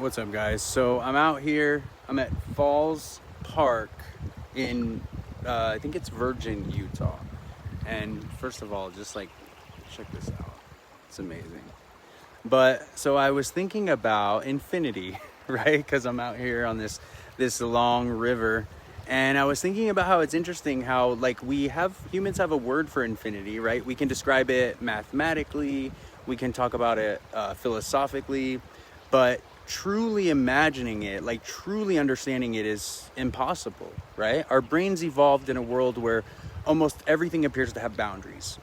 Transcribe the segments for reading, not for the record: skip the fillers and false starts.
What's up, guys? So I'm out here. I'm at Falls Park in, I think it's Virgin, Utah. And first of all, just like, check this out. It's amazing. But so I was thinking about infinity, right? Because I'm out here on this long river, and I was thinking about how it's interesting how like humans have a word for infinity, right? We can describe it mathematically, we can talk about it philosophically, but truly imagining it, like truly understanding it, is impossible, right? Our brains evolved in a world where almost everything appears to have boundaries.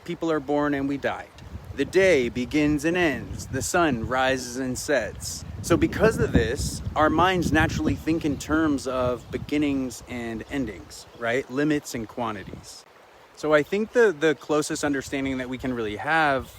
People are born and we die. The day begins and ends. The sun rises and sets. So because of this, our minds naturally think in terms of beginnings and endings, right? Limits and quantities. So I think the closest understanding that we can really have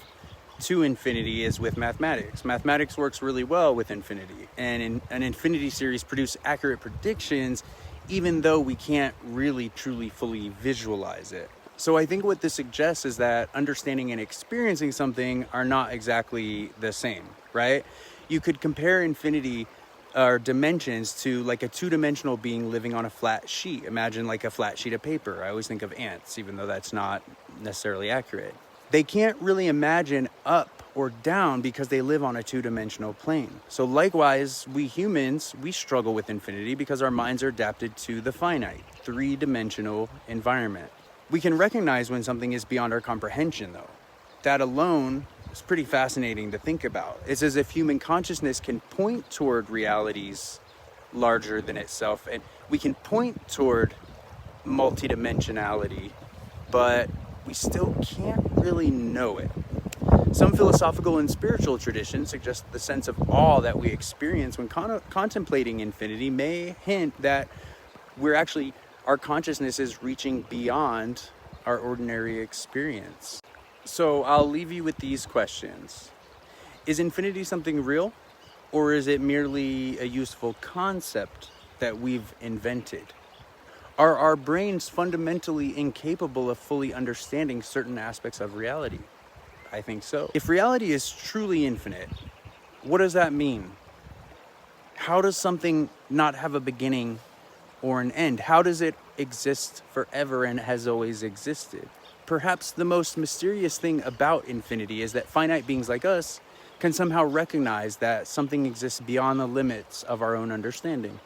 to infinity is with mathematics. Mathematics works really well with infinity, and an infinity series produce accurate predictions even though we can't really truly fully visualize it. So I think what this suggests is that understanding and experiencing something are not exactly the same, right? You could compare infinity or dimensions to like a two-dimensional being living on a flat sheet. Imagine like a flat sheet of paper. I always think of ants, even though that's not necessarily accurate. They can't really imagine up or down because they live on a two-dimensional plane. So likewise, we humans, we struggle with infinity because our minds are adapted to the finite, three-dimensional environment. We can recognize when something is beyond our comprehension, though. That alone is pretty fascinating to think about. It's as if human consciousness can point toward realities larger than itself, and we can point toward multidimensionality, but we still can't really know it. Some philosophical and spiritual traditions suggest the sense of awe that we experience when contemplating infinity may hint that our consciousness is reaching beyond our ordinary experience. So I'll leave you with these questions. Is infinity something real, or is it merely a useful concept that we've invented? Are our brains fundamentally incapable of fully understanding certain aspects of reality? I think so. If reality is truly infinite, what does that mean? How does something not have a beginning or an end? How does it exist forever and has always existed? Perhaps the most mysterious thing about infinity is that finite beings like us can somehow recognize that something exists beyond the limits of our own understanding.